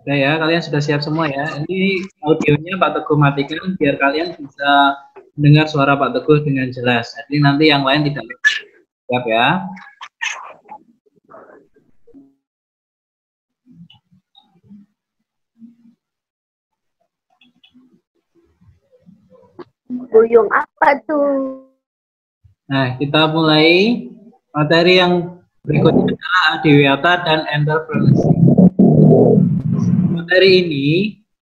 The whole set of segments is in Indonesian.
Udah ya, kalian sudah siap semua ya. Ini audionya Pak Teguh matikan biar kalian bisa mendengar suara Pak Teguh dengan jelas. Jadi nanti yang lain tidak siap ya. Buyung apa tuh? Nah, kita mulai materi yang berikutnya adalah adiwiyata dan entrepreneurship. Materi ini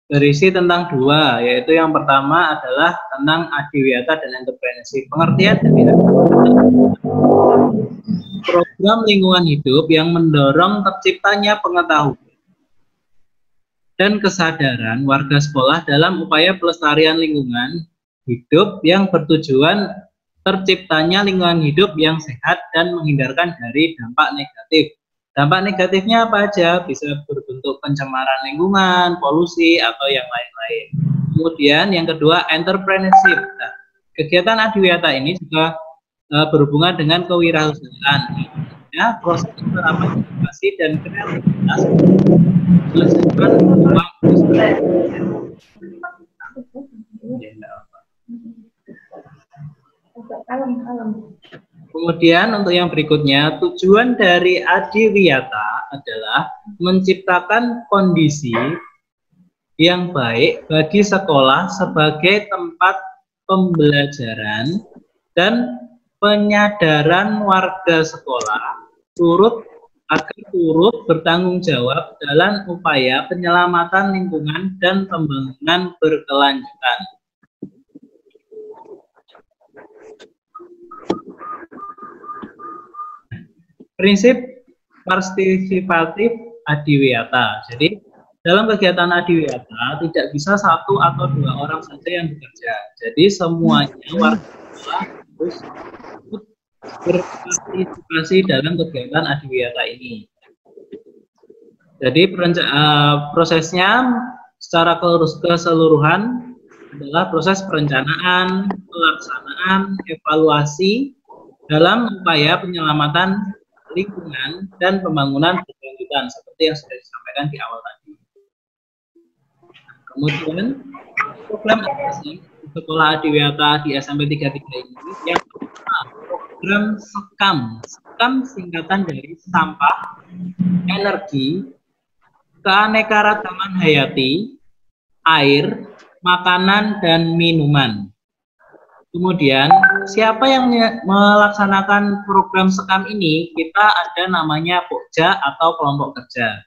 berisi tentang dua, yaitu yang pertama adalah tentang adiwiyata dan entrepreneurship. Pengertian dari program lingkungan hidup yang mendorong terciptanya pengetahuan dan kesadaran warga sekolah dalam upaya pelestarian lingkungan hidup yang bertujuan terciptanya lingkungan hidup yang sehat dan menghindarkan dari dampak negatif. Dampak negatifnya apa aja? Bisa berbentuk pencemaran lingkungan, polusi, atau yang lain-lain. Kemudian yang kedua, entrepreneurship. Nah, kegiatan adiwiyata ini juga berhubungan dengan kewirausahaan. Ya, proses penerapan inovasi dan kreativitas menghasilkan uang. Kemudian untuk yang berikutnya, tujuan dari adiwiyata adalah menciptakan kondisi yang baik bagi sekolah sebagai tempat pembelajaran dan penyadaran warga sekolah agar turut bertanggung jawab dalam upaya penyelamatan lingkungan dan pembangunan berkelanjutan. Prinsip partisipatif adiwiyata. Jadi dalam kegiatan adiwiyata tidak bisa satu atau dua orang saja yang bekerja. Jadi semuanya warga harus berpartisipasi dalam kegiatan adiwiyata ini. Jadi prosesnya secara keseluruhan adalah proses perencanaan, pelaksanaan, evaluasi dalam upaya penyelamatan lingkungan dan pembangunan berkelanjutan seperti yang sudah disampaikan di awal tadi. Kemudian program edukasi sekolah adiwiyata di SMP 33 ini yang pertama, program SEKAM. SEKAM singkatan dari sampah, energi, keanekaragaman hayati, air, makanan, dan minuman. Kemudian, siapa yang melaksanakan program SEKAM ini? Kita ada namanya Pokja atau kelompok kerja.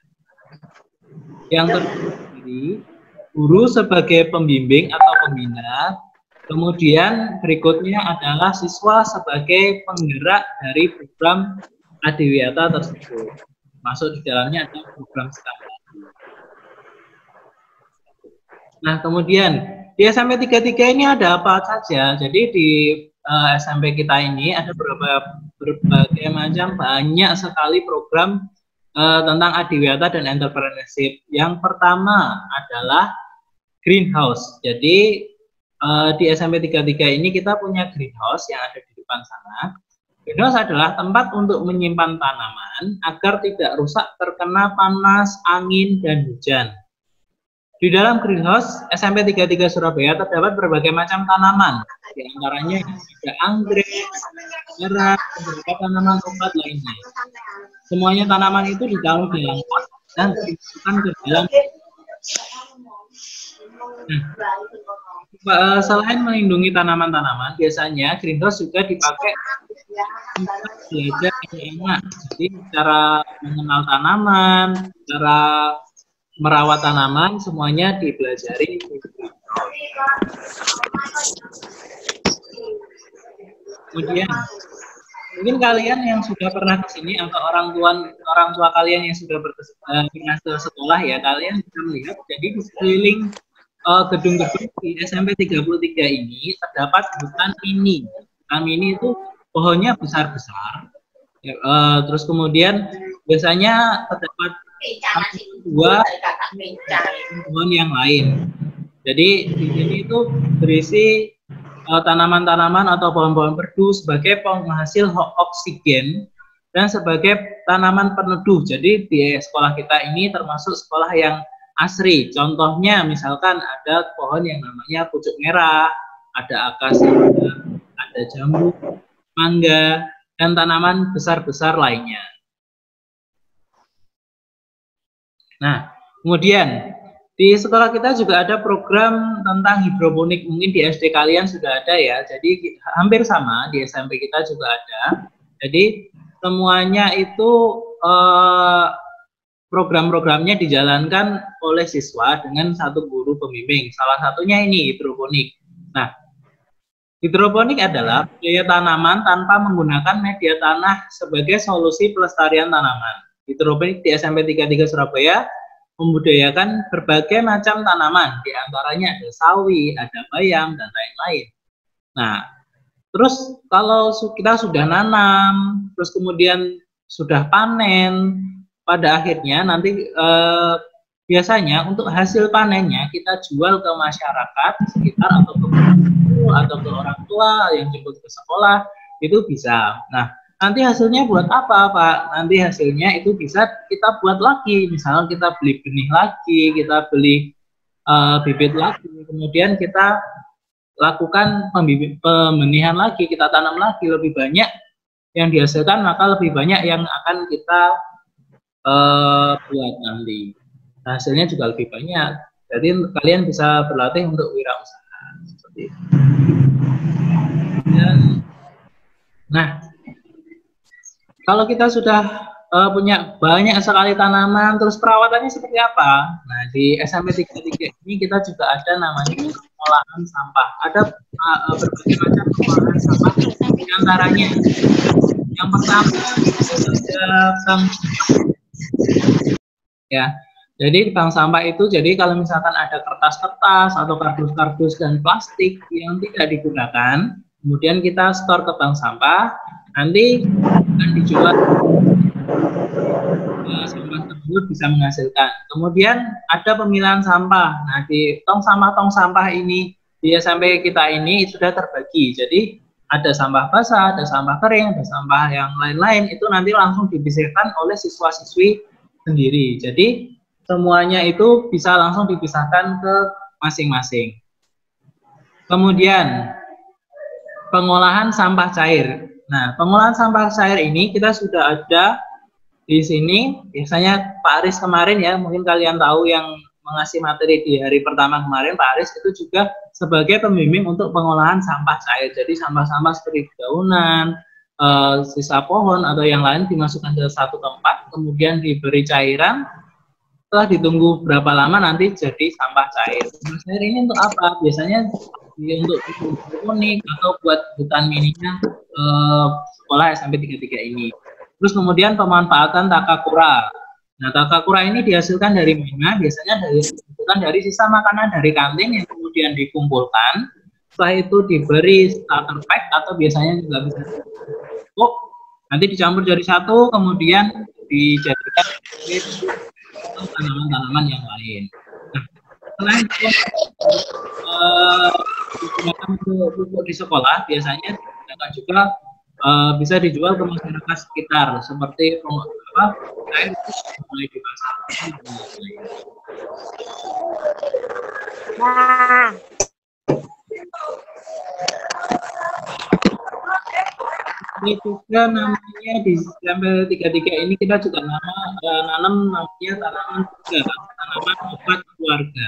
Yang terdiri guru sebagai pembimbing atau pembina. Kemudian berikutnya adalah siswa sebagai penggerak dari program adiwiyata tersebut. Masuk di dalamnya ada program SEKAM. Nah, kemudian di SMP 33 ini ada apa saja? Jadi di SMP kita ini ada berbagai macam, banyak sekali program tentang adiwiyata dan entrepreneurship. Yang pertama adalah greenhouse. Jadi di SMP 33 ini kita punya greenhouse yang ada di depan sana. Greenhouse adalah tempat untuk menyimpan tanaman agar tidak rusak terkena panas, angin, dan hujan. Di dalam greenhouse SMP 33 Surabaya terdapat berbagai macam tanaman, di antaranya ada anggrek, merah, dan beberapa tanaman obat lainnya. Semuanya tanaman itu ditaruh di dalam pot dan dimasukkan ke dalam. Nah, selain melindungi tanaman-tanaman, biasanya greenhouse juga dipakai untuk belajar yang enak. Jadi cara mengenal tanaman, cara merawat tanaman, semuanya dipelajari. Kemudian mungkin kalian yang sudah pernah ke sini atau orang tua kalian yang sudah pernah ke sekolah ya, kalian bisa melihat jadi di sekeliling gedung-gedung di SMP 33 ini terdapat hutan mini. Hutan mini itu pohonnya besar-besar. Ya, terus kemudian biasanya terdapat dua pohon yang lain. Jadi di sini itu berisi tanaman-tanaman atau pohon-pohon perdu sebagai penghasil oksigen dan sebagai tanaman peneduh. Jadi di sekolah kita ini termasuk sekolah yang asri. Contohnya misalkan ada pohon yang namanya pucuk merah, ada akasia, ada jambu, mangga, dan tanaman besar-besar lainnya. Nah, kemudian di sekolah kita juga ada program tentang hidroponik. Mungkin di SD kalian sudah ada ya. Jadi hampir sama, di SMP kita juga ada. Jadi semuanya itu program-programnya dijalankan oleh siswa dengan satu guru pembimbing. Salah satunya ini hidroponik. Nah, hidroponik adalah budidaya tanaman tanpa menggunakan media tanah sebagai solusi pelestarian tanaman. Hidroponik di SMP 33 Surabaya membudidayakan berbagai macam tanaman, di antaranya ada sawi, ada bayam, dan lain-lain. Nah, terus kalau kita sudah nanam, terus kemudian sudah panen, pada akhirnya nanti biasanya untuk hasil panennya kita jual ke masyarakat sekitar atau ke guru atau ke orang tua yang jemput ke sekolah, itu bisa. Nah, nanti hasilnya buat apa, Pak? Nanti hasilnya itu bisa kita buat lagi, misalnya kita beli benih lagi, kita beli bibit lagi, kemudian kita lakukan pembenihan lagi, kita tanam lagi lebih banyak yang dihasilkan, maka lebih banyak yang akan kita buat nanti. Hasilnya juga lebih banyak. Jadi kalian bisa berlatih untuk wirausaha seperti itu. Nah, kalau kita sudah punya banyak sekali tanaman, terus perawatannya seperti apa? Nah, di SMP 33 ini kita juga ada namanya pengolahan sampah. Ada berbagai macam pengolahan sampah, di antaranya yang pertama ada bank ya. Jadi bank sampah itu, jadi kalau misalkan ada kertas-kertas atau kardus-kardus dan plastik yang tidak digunakan, kemudian kita store ke bank sampah, nanti akan dijual, sampah tersebut bisa menghasilkan. Kemudian ada pemilahan sampah. Nah, di tong sampah ini di SMP kita ini sudah terbagi. Jadi ada sampah basah, ada sampah kering, ada sampah yang lain-lain, itu nanti langsung dipisahkan oleh siswa-siswi sendiri. Jadi semuanya itu bisa langsung dipisahkan ke masing-masing. Kemudian pengolahan sampah cair. Nah, pengolahan sampah cair ini kita sudah ada di sini. Biasanya Pak Aris kemarin ya, mungkin kalian tahu yang mengasih materi di hari pertama kemarin, Pak Aris itu juga sebagai pembimbing untuk pengolahan sampah cair. Jadi sampah-sampah seperti daunan, sisa pohon atau yang lain dimasukkan ke satu tempat, kemudian diberi cairan, setelah ditunggu berapa lama nanti jadi sampah cair. Sampah cair ini untuk apa? Biasanya untuk hidroponik atau buat hutan mininya sekolah SMP 33 ini. Terus kemudian pemanfaatan takakura. Nah, takakura ini dihasilkan dari mana? Biasanya dari sisa makanan dari kantin yang kemudian dikumpulkan. Setelah itu diberi starter pack atau biasanya juga bisa nanti dicampur jadi satu, kemudian dijadikan tanaman-tanaman yang lain. Nah, selain itu digunakan untuk pupuk di sekolah, biasanya juga bisa dijual ke masyarakat sekitar, seperti air mulai di pasar. Ini juga namanya di SMP 33 ini kita juga nanam namanya tanaman juga, tanaman obat keluarga.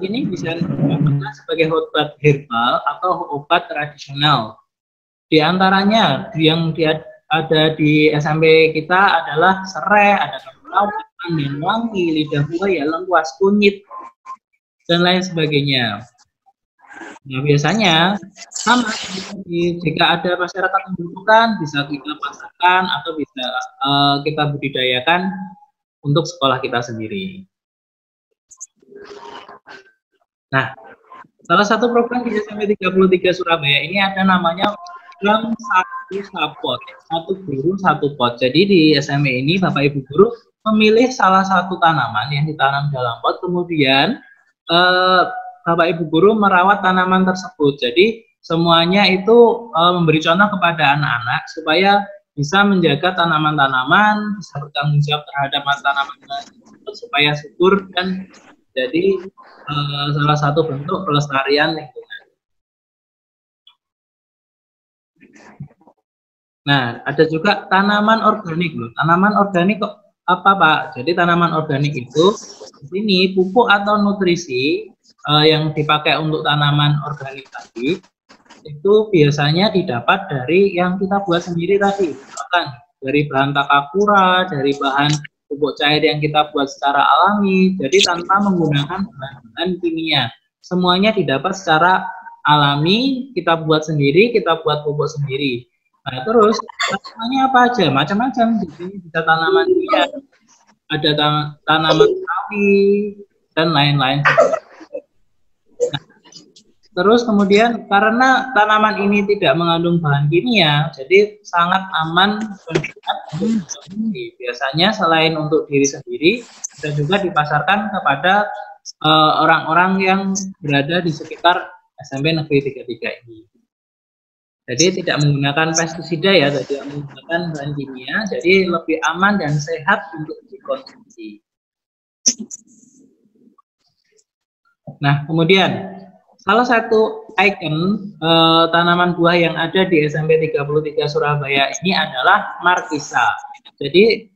Ini bisa digunakan sebagai obat herbal atau obat tradisional. Di antaranya yang ada di SMP kita adalah serai, ada kelawar, angin wangi, lidah buaya, lengkuas, kunyit, dan lain sebagainya. Nah, biasanya sama, jika ada masyarakat yang membutuhkan, bisa kita pasarkan atau bisa kita budidayakan untuk sekolah kita sendiri. Nah, salah satu program di SMP 33 Surabaya ini ada namanya program satu guru satu pot. Jadi di SMP ini Bapak Ibu guru memilih salah satu tanaman yang ditanam dalam pot, kemudian Bapak Ibu guru merawat tanaman tersebut. Jadi semuanya itu memberi contoh kepada anak-anak supaya bisa menjaga tanaman-tanaman, bisa bertanggung jawab terhadap tanaman supaya subur dan jadi salah satu bentuk pelestarian lingkungan. Nah, ada juga tanaman organik loh. Tanaman organik kok apa Pak? Jadi tanaman organik itu di sini pupuk atau nutrisi yang dipakai untuk tanaman organik tadi itu biasanya didapat dari yang kita buat sendiri tadi, misalkan dari bahan takakura, dari bahan pupuk cair yang kita buat secara alami, jadi tanpa menggunakan bahan-bahan kimia. Semuanya didapat secara alami, kita buat sendiri, kita buat pupuk sendiri. Nah, terus tanamannya apa aja? Macam-macam. Jadi bisa tanaman hias, ada tanaman sawi, dan lain-lain. Terus kemudian karena tanaman ini tidak mengandung bahan kimia, jadi sangat aman dan sehat untuk dikonsumsi. Biasanya selain untuk diri sendiri, bisa juga dipasarkan kepada orang-orang yang berada di sekitar SMP Negeri 33 ini. Jadi tidak menggunakan pestisida ya, tidak menggunakan bahan kimia, jadi lebih aman dan sehat untuk dikonsumsi. Nah, kemudian salah satu ikon tanaman buah yang ada di SMP 33 Surabaya ini adalah markisa. Jadi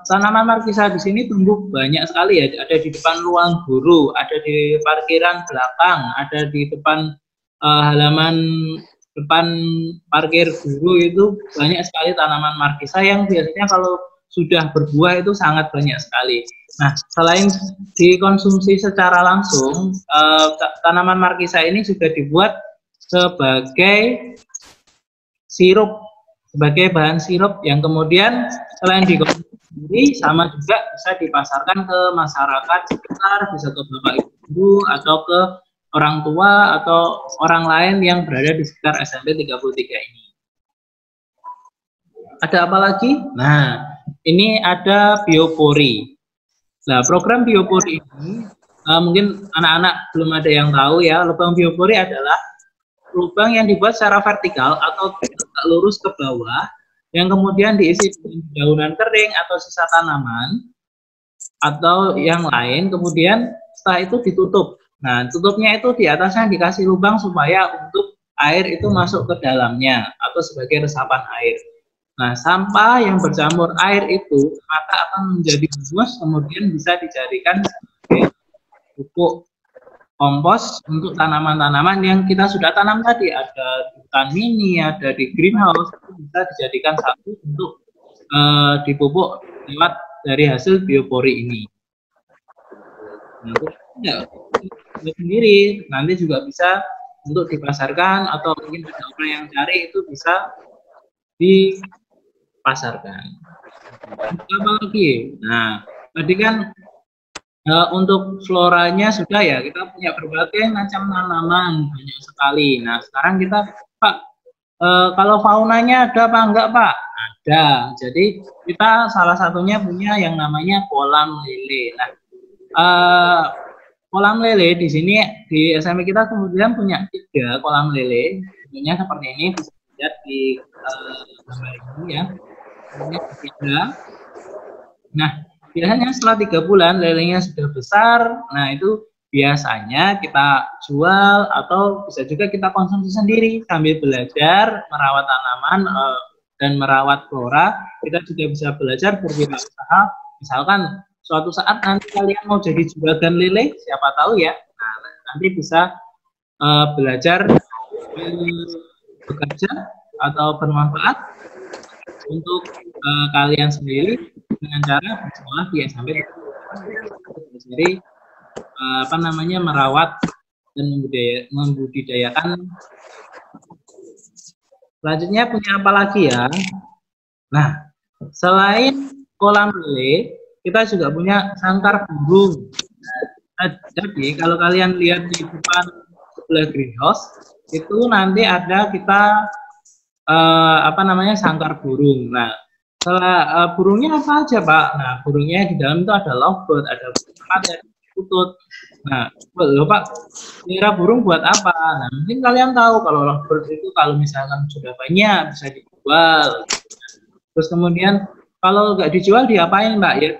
tanaman markisa di sini tumbuh banyak sekali ya. Ada di depan ruang guru, ada di parkiran belakang, ada di depan halaman depan parkir guru, itu banyak sekali tanaman markisa yang biasanya kalau sudah berbuah itu sangat banyak sekali. Nah, selain dikonsumsi secara langsung, tanaman markisa ini juga dibuat sebagai sirup, sebagai bahan sirup yang kemudian selain dikonsumsi sendiri, sama juga bisa dipasarkan ke masyarakat sekitar, bisa ke bapak ibu atau ke orang tua atau orang lain yang berada di sekitar SMP 33 ini. Ada apa lagi? Nah, ini ada biopori. Nah, program biopori ini mungkin anak-anak belum ada yang tahu ya. Lubang biopori adalah lubang yang dibuat secara vertikal atau tegak lurus ke bawah, yang kemudian diisi dengan daunan kering atau sisa tanaman atau yang lain, kemudian setelah itu ditutup. Nah, tutupnya itu di atasnya dikasih lubang supaya untuk air itu masuk ke dalamnya atau sebagai resapan air. Nah, sampah yang bercampur air itu maka akan menjadi humus, kemudian bisa dijadikan sebagai pupuk kompos untuk tanaman-tanaman yang kita sudah tanam tadi. Ada di hutan mini, ada di greenhouse, itu bisa dijadikan satu untuk dipupuk lewat dari hasil biopori ini. Nah, sendiri nanti juga bisa untuk dipasarkan atau mungkin ada orang yang cari itu bisa dipasarkan. Apa lagi? Nah, tadi kan untuk floranya sudah ya, kita punya berbagai macam tanaman banyak sekali. Nah, sekarang kita Pak, kalau faunanya ada apa enggak Pak? Ada. Jadi kita salah satunya punya yang namanya kolam lele. Nah, kolam lele di sini di SMP kita kemudian punya 3 kolam lele, bentuknya seperti ini, bisa dilihat di gambar ini ya. Ini berbeda. Nah, biasanya setelah 3 bulan lelenya sudah besar. Nah, itu biasanya kita jual atau bisa juga kita konsumsi sendiri sambil belajar merawat tanaman dan merawat flora. Kita juga bisa belajar berwirausaha. Misalkan suatu saat nanti kalian mau jadi juragan lele, siapa tahu ya. Nah, nanti bisa belajar bekerja atau bermanfaat untuk kalian sendiri dengan cara bersekolah di SMP. Jadi apa namanya, merawat dan membudidayakan. Selanjutnya punya apa lagi ya? Nah, selain kolam lele, kita juga punya sangkar burung. Jadi kalau kalian lihat di depan sebelah greenhouse itu nanti ada kita apa namanya, sangkar burung. Nah, setelah burungnya apa aja Pak? Nah, burungnya di dalam itu ada lovebird, ada ada tutut. Nah, loh Pak, pelihara burung buat apa? Nah, mungkin kalian tahu kalau lovebird itu kalau misalkan sudah banyak bisa dijual. Terus kemudian kalau nggak dijual diapain Mbak ya?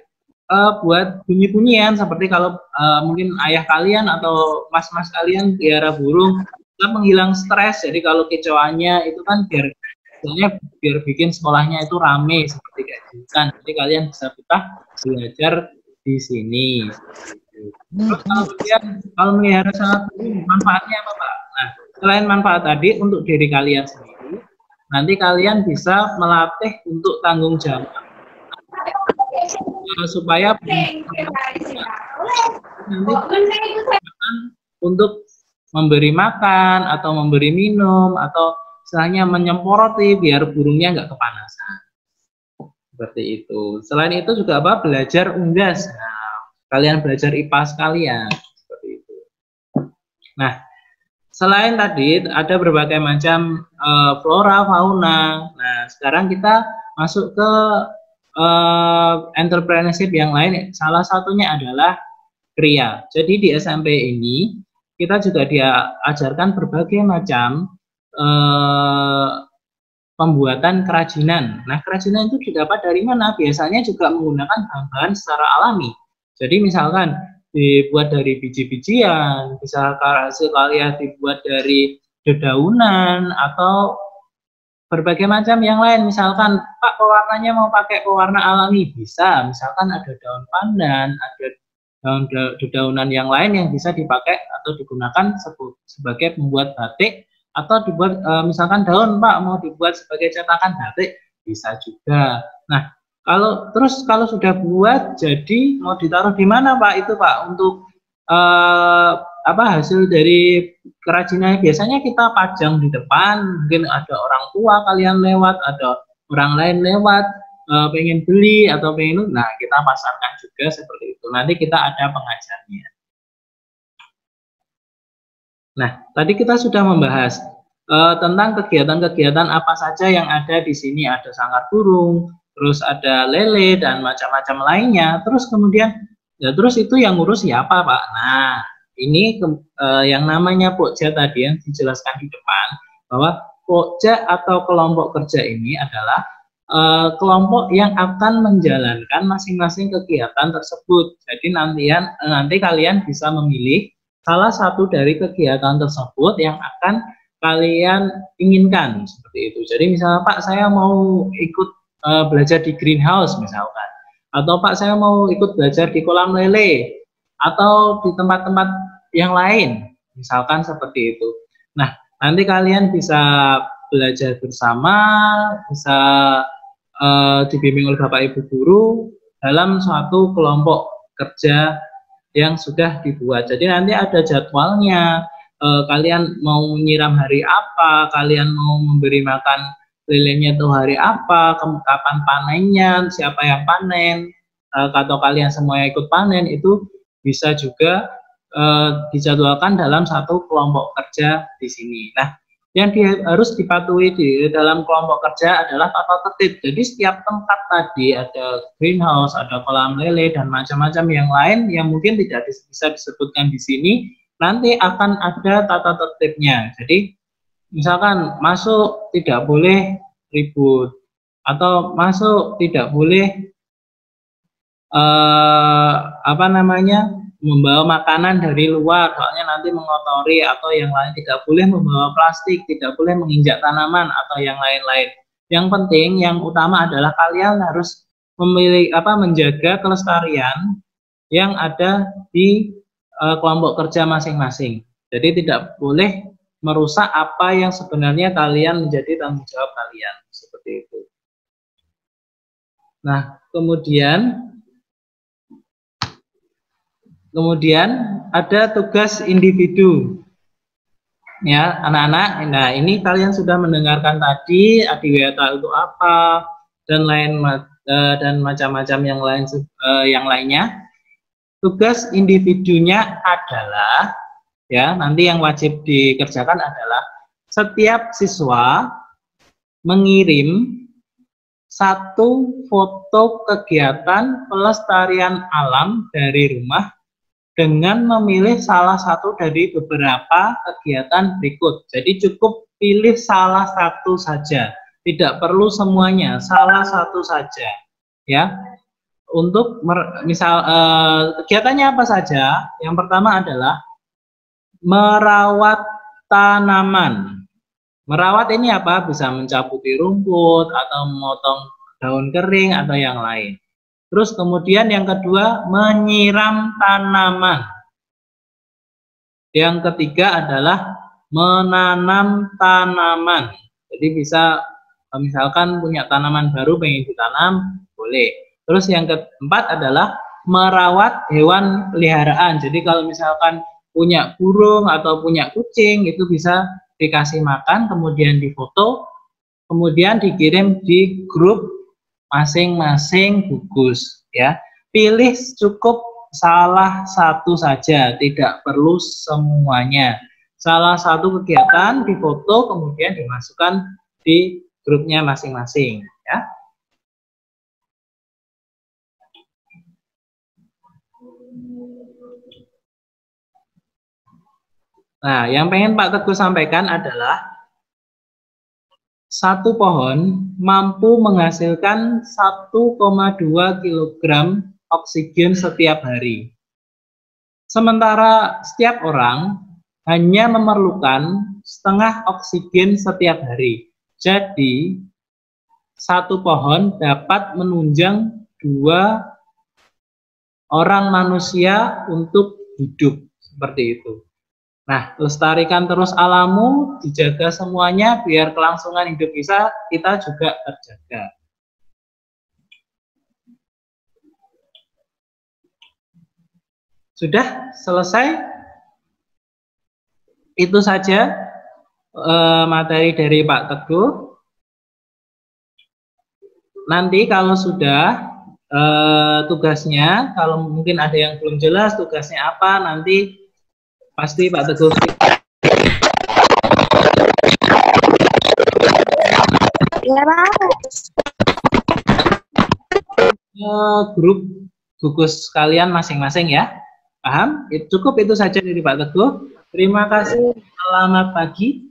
Buat bunyi-bunyian seperti kalau mungkin ayah kalian atau mas-mas kalian piara burung, kan menghilang stres. Jadi kalau kicauannya itu kan biar bikin sekolahnya itu rame seperti kayak gitu kan. Jadi kalian bisa betah belajar di sini. Terus kalau melihara sangat manfaatnya apa Pak? Nah, selain manfaat tadi untuk diri kalian sendiri, nanti kalian bisa melatih untuk tanggung jawab supaya untuk memberi makan atau memberi minum atau istilahnya menyemproti biar burungnya nggak kepanasan. Seperti itu. Selain itu juga apa? Belajar unggas. Nah, kalian belajar IPA sekalian. Seperti itu. Nah, selain tadi ada berbagai macam flora, fauna. Nah, sekarang kita masuk ke entrepreneurship yang lain. Salah satunya adalah kriya. Jadi di SMP ini kita juga diajarkan berbagai macam pembuatan kerajinan. Nah, kerajinan itu didapat dari mana? Biasanya juga menggunakan bahan-bahan secara alami. Jadi misalkan dibuat dari biji-bijian, bisa hasil karya dibuat dari dedaunan atau berbagai macam yang lain. Misalkan Pak pewarnanya mau pakai pewarna alami, bisa. Misalkan ada daun pandan, ada daun dedaunan yang lain yang bisa dipakai atau digunakan sebagai pembuat batik, atau dibuat misalkan daun Pak mau dibuat sebagai cetakan batik, bisa juga. Nah, kalau sudah buat jadi mau ditaruh di mana Pak itu Pak untuk hasil dari kerajinannya? Biasanya kita pajang di depan, mungkin ada orang tua kalian lewat, ada orang lain lewat pengen beli atau pengen, nah kita pasarkan juga seperti itu. Nanti kita ada pengajarnya. Nah, tadi kita sudah membahas tentang kegiatan-kegiatan apa saja yang ada di sini. Ada sangkar burung, terus ada lele dan macam-macam lainnya. Terus kemudian, ya terus itu yang ngurus siapa Pak? Nah, ini yang namanya Pokja tadi yang dijelaskan di depan, bahwa Pokja atau kelompok kerja ini adalah kelompok yang akan menjalankan masing-masing kegiatan tersebut. Jadi nanti kalian bisa memilih salah satu dari kegiatan tersebut yang akan kalian inginkan, seperti itu. Jadi misalnya Pak saya mau ikut belajar di greenhouse misalkan, atau Pak saya mau ikut belajar di kolam lele, atau di tempat-tempat yang lain, misalkan seperti itu. Nah, nanti kalian bisa belajar bersama, bisa dibimbing oleh Bapak Ibu Guru dalam suatu kelompok kerja yang sudah dibuat. Jadi nanti ada jadwalnya, kalian mau nyiram hari apa, kalian mau memberi makan lelenya itu hari apa, kapan panennya, siapa yang panen, atau kalian semua ikut panen, itu bisa juga dijadwalkan dalam satu kelompok kerja di sini. Nah, yang harus dipatuhi di dalam kelompok kerja adalah tata tertib. Jadi setiap tempat tadi ada greenhouse, ada kolam lele dan macam-macam yang lain yang mungkin tidak bisa disebutkan di sini, nanti akan ada tata tertibnya. Jadi misalkan masuk tidak boleh ribut, atau masuk tidak boleh membawa makanan dari luar, soalnya nanti mengotori, atau yang lain tidak boleh membawa plastik, tidak boleh menginjak tanaman atau yang lain-lain. Yang penting, yang utama adalah kalian harus menjaga kelestarian yang ada di kelompok kerja masing-masing. Jadi tidak boleh merusak apa yang sebenarnya kalian menjadi tanggung jawab kalian, seperti itu. Nah, kemudian ada tugas individu. Ya, anak-anak. Nah, ini kalian sudah mendengarkan tadi adiwiyata itu apa dan macam-macam yang lainnya. Tugas individunya adalah, ya, nanti yang wajib dikerjakan adalah setiap siswa mengirim satu foto kegiatan pelestarian alam dari rumah dengan memilih salah satu dari beberapa kegiatan berikut. Jadi cukup pilih salah satu saja. Tidak perlu semuanya, salah satu saja. Ya, untuk misal kegiatannya apa saja? Yang pertama adalah merawat tanaman. Merawat ini apa? Bisa mencabuti rumput atau memotong daun kering atau yang lain. Terus kemudian yang kedua, menyiram tanaman. Yang ketiga adalah menanam tanaman. Jadi bisa misalkan punya tanaman baru pengen ditanam, boleh. Terus yang keempat adalah merawat hewan peliharaan. Jadi kalau misalkan punya burung atau punya kucing, itu bisa dikasih makan, kemudian difoto, kemudian dikirim di grup masing-masing gugus. Ya, pilih cukup salah satu saja, tidak perlu semuanya. Salah satu kegiatan difoto, kemudian dimasukkan di grupnya masing-masing, ya. Nah, yang pengen Pak Teguh sampaikan adalah satu pohon mampu menghasilkan 1,2 kg oksigen setiap hari. Sementara setiap orang hanya memerlukan setengah oksigen setiap hari. Jadi, satu pohon dapat menunjang 2 orang manusia untuk hidup, seperti itu. Nah, lestarikan terus alammu, dijaga semuanya, biar kelangsungan hidup kita juga terjaga. Sudah selesai? Itu saja materi dari Pak Teguh. Nanti kalau sudah tugasnya, kalau mungkin ada yang belum jelas tugasnya apa, nanti pasti Pak Teguh grup gugus kalian masing-masing ya. Paham? Cukup itu saja dari Pak Teguh. Terima kasih. Selamat pagi.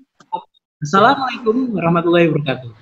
Assalamualaikum warahmatullahi wabarakatuh.